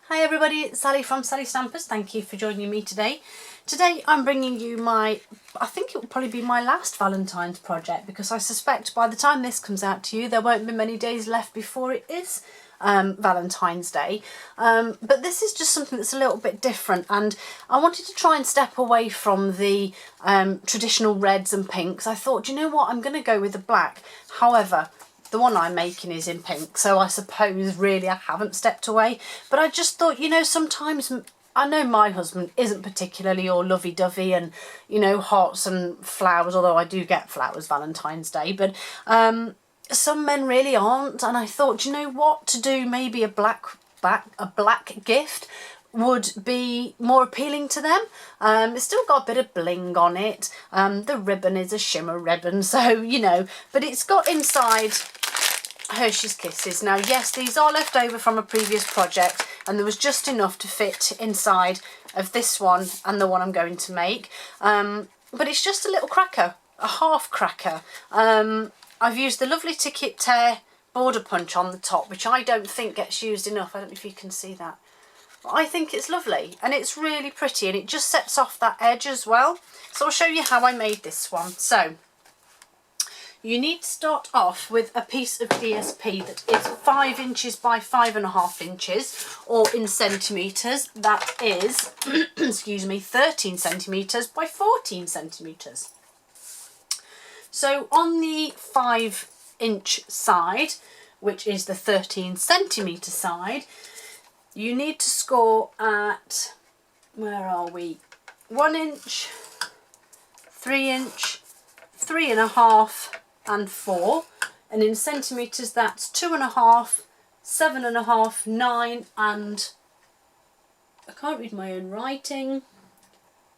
Hi everybody, it's Sally from Sally Stampers. Thank you for joining me today. Today I'm bringing you I think it will probably be my last Valentine's project, because I suspect by the time this comes out to you there won't be many days left before it is Valentine's Day. But this is just something that's a little bit different, and I wanted to try and step away from the traditional reds and pinks. I thought, you know what, I'm going to go with the black. However, the one I'm making is in pink, so I suppose really I haven't stepped away. But I just thought, you know, sometimes I know my husband isn't particularly all lovey-dovey and, you know, hearts and flowers, although I do get flowers Valentine's Day, but some men really aren't. And I thought, you know what, to do maybe a black gift would be more appealing to them. It's still got a bit of bling on it. The ribbon is a shimmer ribbon, so, you know, but it's got inside Hershey's Kisses. Now, yes, these are left over from a previous project, and there was just enough to fit inside of this one and the one I'm going to make. But it's just a little cracker, a half cracker. I've used the lovely Ticket Tear border punch on the top, which I don't think gets used enough. I don't know if you can see that. But I think it's lovely, and it's really pretty, and it just sets off that edge as well. So I'll show you how I made this one. So you need to start off with a piece of DSP that is 5 inches by 5.5 inches, or in centimetres, that is, excuse me, 13 centimetres by 14 centimetres. So on the 5-inch side, which is the 13 centimetre side, you need to score at, where are we, 1 inch, 3 inch, 3.5 and 4, and in centimetres that's 2.5, 7.5, 9 and, I can't read my own writing,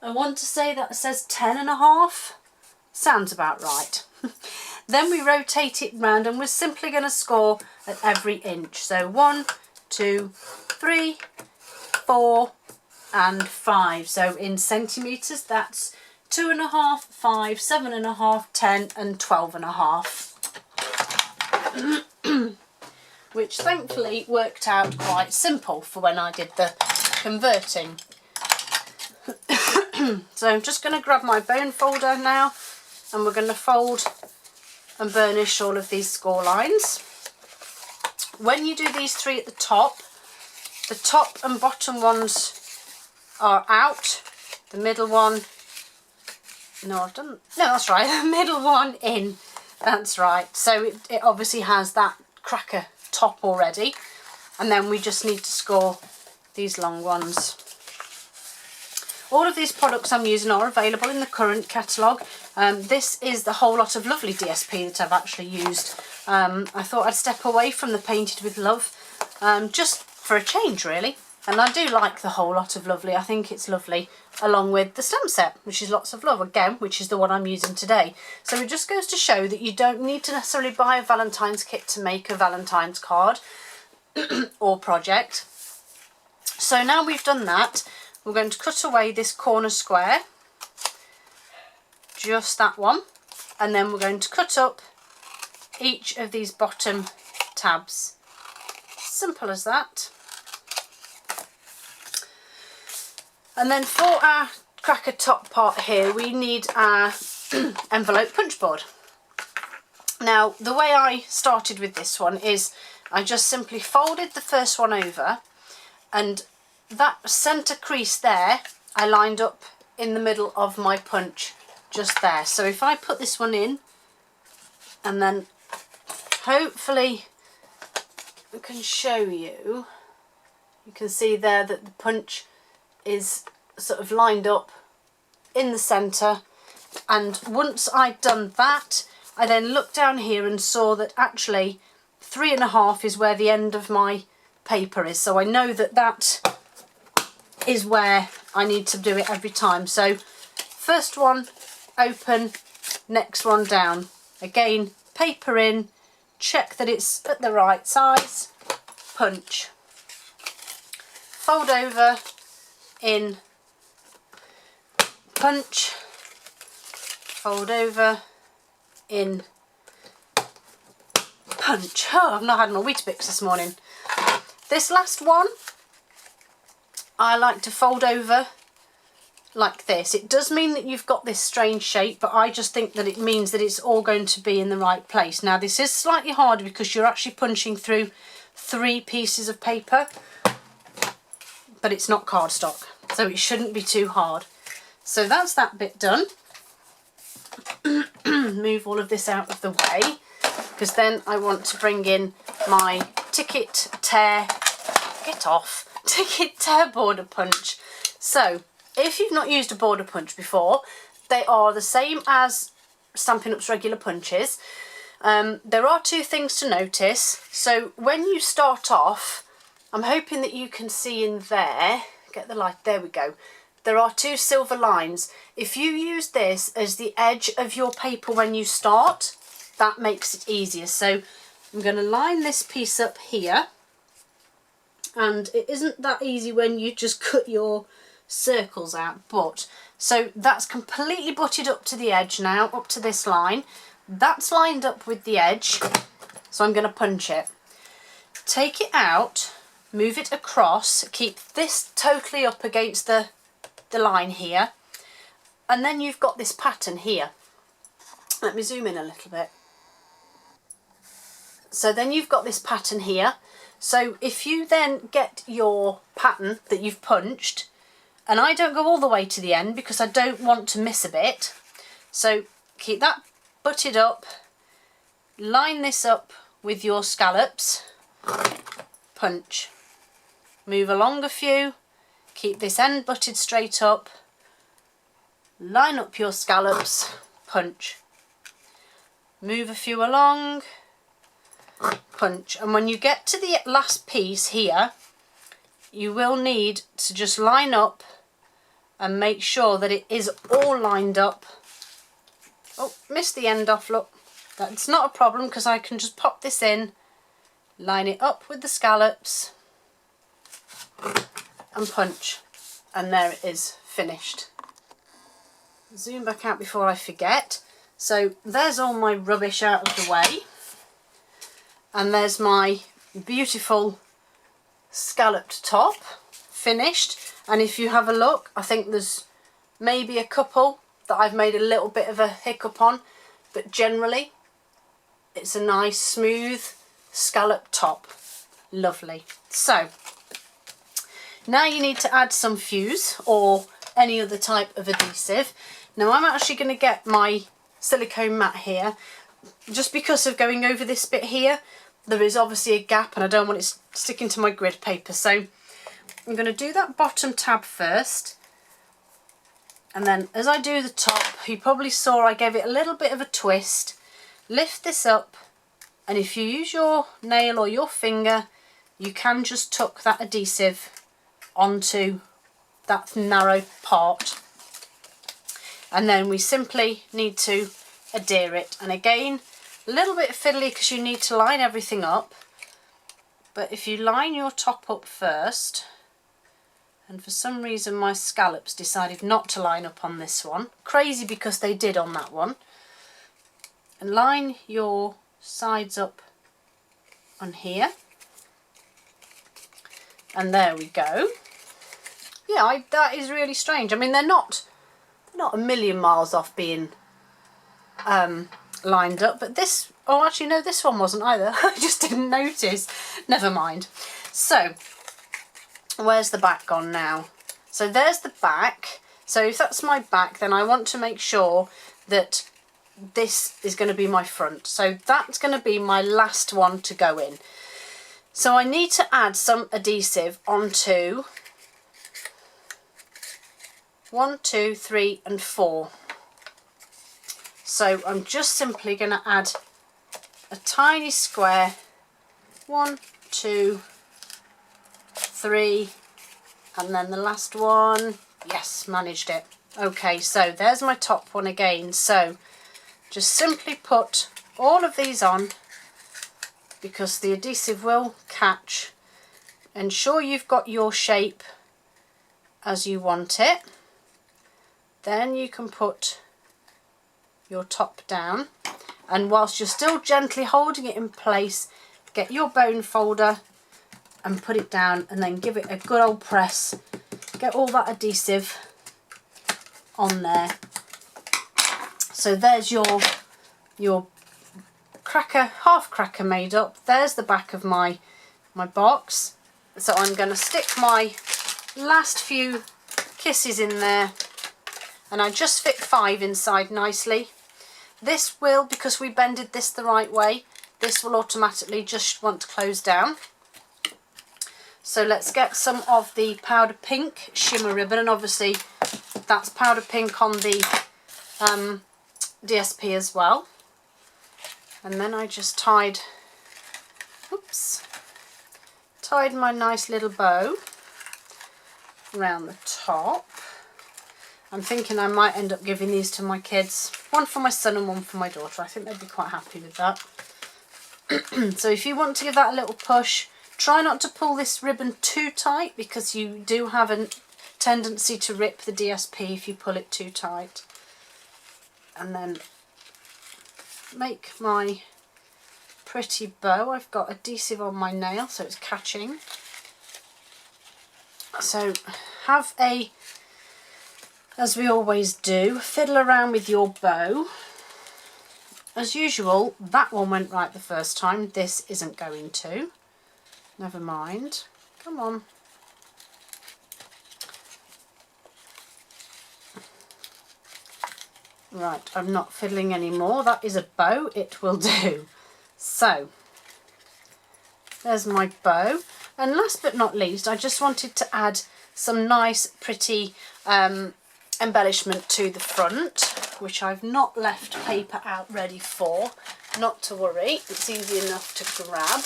I want to say that says 10.5, sounds about right. Then we rotate it round, and we're simply going to score at every inch. So 1, 2, 3, 4 and 5. So in centimetres that's 2.5, 5, 7.5, 10 and 12.5. Which thankfully worked out quite simple for when I did the converting. So I'm just going to grab my bone folder now, and we're going to fold and burnish all of these score lines. When you do these 3 at the top and bottom ones are out, the middle one, no, that's right, the middle one in, that's right. So it obviously has that cracker top already, and then we just need to score these long ones. All of these products I'm using are available in the current catalogue. This is the Whole Lot of Lovely DSP that I've actually used. I thought I'd step away from the Painted with Love, just for a change really. And I do like the Whole Lot of Lovely. I think it's lovely, along with the stamp set, which is Lots of Love again, which is the one I'm using today. So it just goes to show that you don't need to necessarily buy a Valentine's kit to make a Valentine's card or project. So now we've done that, we're going to cut away this corner square, just that one, and then we're going to cut up each of these bottom tabs. Simple as that. And then for our cracker top part here, we need our envelope punch board. Now, the way I started with this one is I just simply folded the first one over, and that centre crease there I lined up in the middle of my punch, just there. So if I put this one in, and then hopefully I can show you, you can see there that the punch is sort of lined up in the centre, and once I'd done that, I then looked down here and saw that actually 3.5 is where the end of my paper is, so I know that that is where I need to do it every time. So first one open, next one down, again paper in, check that it's at the right size, punch, fold over, in, punch, fold over, in, punch. Oh, I've not had my Weetabix this morning. This last one I like to fold over like this. It does mean that you've got this strange shape, but I just think that it means that it's all going to be in the right place. Now this is slightly harder because you're actually punching through 3 pieces of paper, but it's not cardstock, so it shouldn't be too hard. So that's that bit done. Move all of this out of the way, because then I want to bring in my ticket tear border punch. So if you've not used a border punch before, they are the same as Stampin' Up's regular punches. There are 2 things to notice. So when you start off, I'm hoping that you can see in there, get the light, there we go. There are 2 silver lines. If you use this as the edge of your paper when you start, that makes it easier. So I'm going to line this piece up here, and it isn't that easy when you just cut your circles out, but so that's completely butted up to the edge now, up to this line. That's lined up with the edge, so I'm going to punch it. Take it out, move it across, keep this totally up against the line here, and then you've got this pattern here. Let me zoom in a little bit. So then you've got this pattern here. So if you then get your pattern that you've punched, and I don't go all the way to the end because I don't want to miss a bit, so keep that butted up, line this up with your scallops, punch, move along a few, keep this end butted straight up, line up your scallops, punch, move a few along, punch. And when you get to the last piece here, you will need to just line up and make sure that it is all lined up. Oh, missed the end off, look. That's not a problem because I can just pop this in, line it up with the scallops and punch, and there it is, finished. Zoom back out before I forget. So there's all my rubbish out of the way, and there's my beautiful scalloped top finished. And if you have a look, I think there's maybe a couple that I've made a little bit of a hiccup on, but generally it's a nice smooth scalloped top. Lovely. So now you need to add some fuse or any other type of adhesive. Now I'm actually going to get my silicone mat here, just because of going over this bit here. There is obviously a gap and I don't want it sticking to my grid paper, so I'm going to do that bottom tab first, and then as I do the top, you probably saw I gave it a little bit of a twist. Lift this up, and if you use your nail or your finger, you can just tuck that adhesive onto that narrow part, and then we simply need to adhere it. And again, a little bit fiddly because you need to line everything up, but if you line your top up first, and for some reason my scallops decided not to line up on this one, crazy because they did on that one, and line your sides up on here, and there we go. Yeah, that is really strange. I mean, they're not a million miles off being lined up, but this, oh actually no, this one wasn't either. I just didn't notice. Never mind. So where's the back gone now? So there's the back. So if that's my back, then I want to make sure that this is going to be my front. So that's going to be my last one to go in. So I need to add some adhesive onto 1, 2, 3 and 4. So I'm just simply going to add a tiny square, 1, 2, 3, and then the last one. Yes, managed it. Okay, so there's my top one again. So just simply put all of these on, because the adhesive will catch. Ensure you've got your shape as you want it. Then you can put your top down, and whilst you're still gently holding it in place, get your bone folder and put it down, and then give it a good old press get all that adhesive on there. So there's your cracker, half cracker made up. There's the back of my box. So I'm going to stick my last few kisses in there, and I just fit 5 inside nicely. This will, because we bended this the right way, this will automatically just want to close down. So let's get some of the powder pink shimmer ribbon, and obviously that's powder pink on the DSP as well. And then I just tied my nice little bow around the top. I'm thinking I might end up giving these to my kids. One for my son and one for my daughter. I think they'd be quite happy with that. So if you want to give that a little push, try not to pull this ribbon too tight, because you do have a tendency to rip the DSP if you pull it too tight. And then make my pretty bow. I've got adhesive on my nail so it's catching. So have a, as we always do, fiddle around with your bow. As usual, that one went right the first time. This isn't going to. Never mind. Come on. Right, I'm not fiddling anymore. That is a bow. It will do. So, there's my bow. And last but not least, I just wanted to add some nice, pretty embellishment to the front, which I've not left paper out ready for. Not to worry, it's easy enough to grab.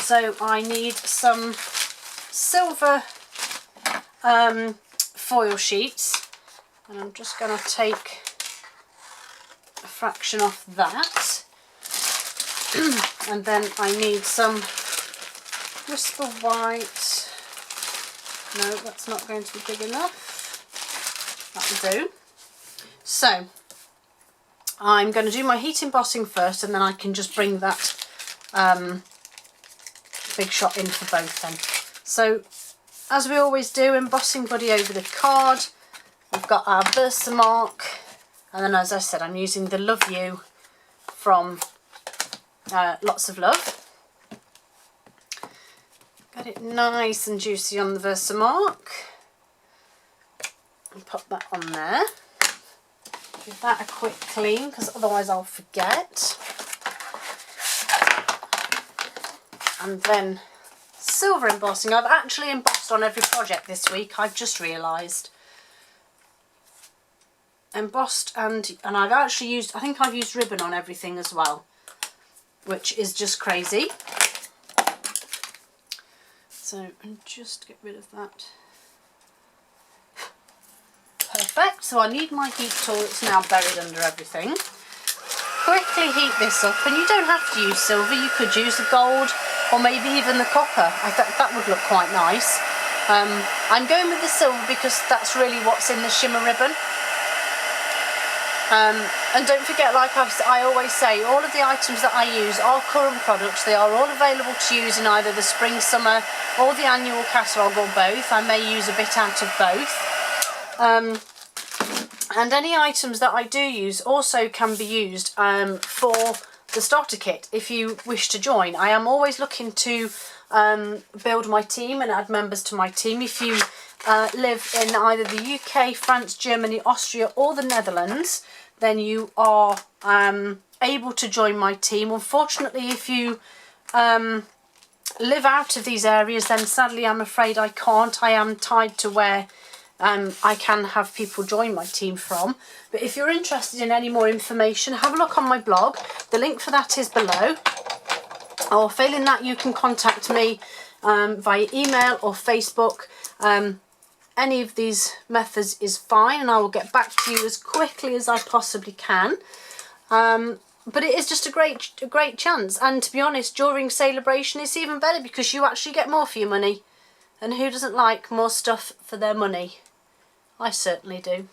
So I need some silver foil sheets, and I'm just going to take a fraction off that. And then I need some Whisper White. No, that's not going to be big enough. That'll do. So I'm going to do my heat embossing first, and then I can just bring that big shot in for both then. So as we always do, embossing buddy over the card. We've got our Versamark, and then as I said, I'm using the Love You from Lots of Love. Got it nice and juicy on the Versamark. And pop that on there. Give that a quick clean, because otherwise I'll forget. And then silver embossing. I've actually embossed on every project this week, I've just realised. Embossed, and I've actually used, I think I've used ribbon on everything as well, which is just crazy. So, and just get rid of that. Perfect. So I need my heat tool, it's now buried under everything. Quickly heat this up, and you don't have to use silver, you could use the gold or maybe even the copper. I thought that would look quite nice. I'm going with the silver because that's really what's in the shimmer ribbon. And don't forget, like I always say, all of the items that I use are current products. They are all available to use in either the spring, summer or the annual catalogue, or both. I may use a bit out of both. And any items that I do use also can be used for the starter kit if you wish to join. I am always looking to build my team and add members to my team. If you live in either the UK, France, Germany, Austria or the Netherlands, then you are able to join my team. Unfortunately, if you live out of these areas, then sadly I'm afraid I can't. I am tied to where I can have people join my team from. But if you're interested in any more information, have a look on my blog. The link for that is below. Or failing that, you can contact me via email or Facebook. Any of these methods is fine, and I will get back to you as quickly as I possibly can. But it is just a great chance, and to be honest, during Celebration it's even better because you actually get more for your money. And who doesn't like more stuff for their money? I certainly do.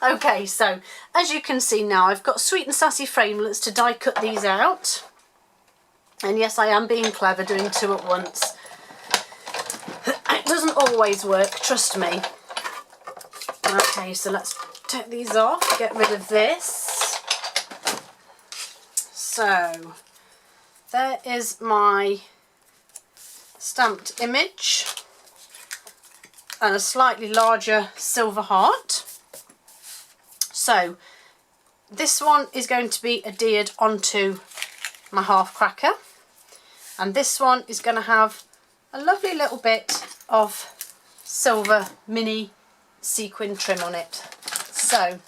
Okay, so as you can see now, I've got sweet and sassy framelits to die cut these out. And yes, I am being clever, doing two at once. It doesn't always work, trust me. Okay, so let's take these off, get rid of this. So there is my stamped image and a slightly larger silver heart. So this one is going to be adhered onto my half cracker, and this one is going to have a lovely little bit of silver mini sequin trim on it. So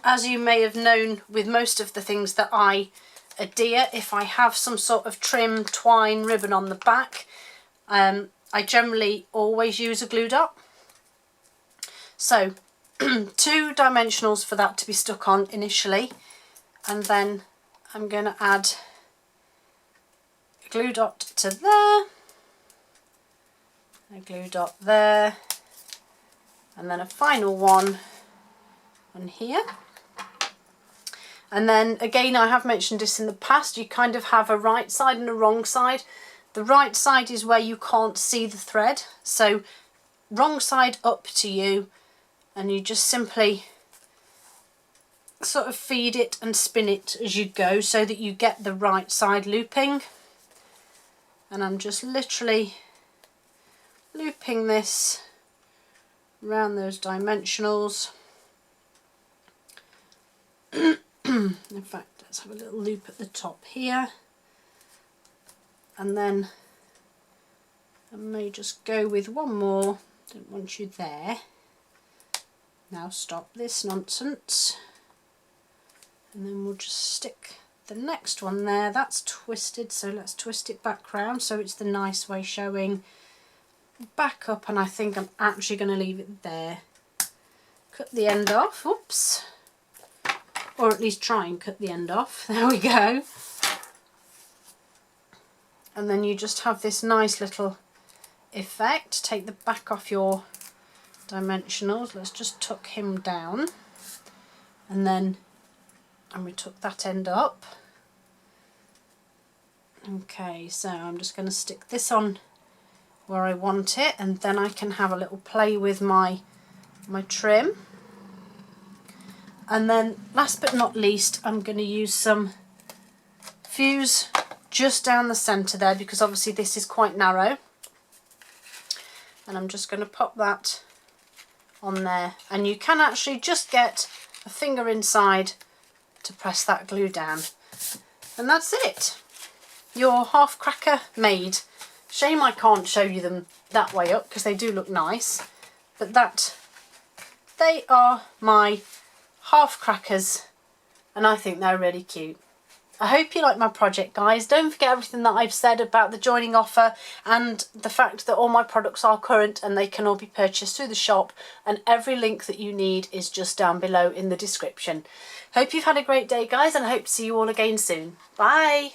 as you may have known with most of the things that I adhere, if I have some sort of trim, twine, ribbon on the back, I generally always use a glue dot. So 2 dimensionals for that to be stuck on initially, and then I'm going to add a glue dot to there, a glue dot there, and then a final one on here. And then again, I have mentioned this in the past, you kind of have a right side and a wrong side. The right side is where you can't see the thread, so wrong side up to you, and you just simply sort of feed it and spin it as you go so that you get the right side looping. And I'm just literally looping this around those dimensionals. In fact, let's have a little loop at the top here, and then I may just go with one more. Don't want you there. Now stop this nonsense, and then we'll just stick the next one there. That's twisted, so let's twist it back round so it's the nice way showing back up, and I think I'm actually going to leave it there. Cut the end off, oops, or at least try and cut the end off. There we go. And then you just have this nice little effect. Take the back off your dimensionals. Let's just tuck him down, and we tuck that end up. Okay, so I'm just going to stick this on where I want it, and then I can have a little play with my trim. And then last but not least, I'm going to use some fuse just down the centre there, because obviously this is quite narrow, and I'm just going to pop that on there, and you can actually just get a finger inside to press that glue down, and that's it. Your half cracker made. Shame I can't show you them that way up because they do look nice, but they are my half crackers, and I think they're really cute. I hope you like my project, guys. Don't forget everything that I've said about the joining offer and the fact that all my products are current and they can all be purchased through the shop, and every link that you need is just down below in the description. Hope you've had a great day, guys, and I hope to see you all again soon. Bye!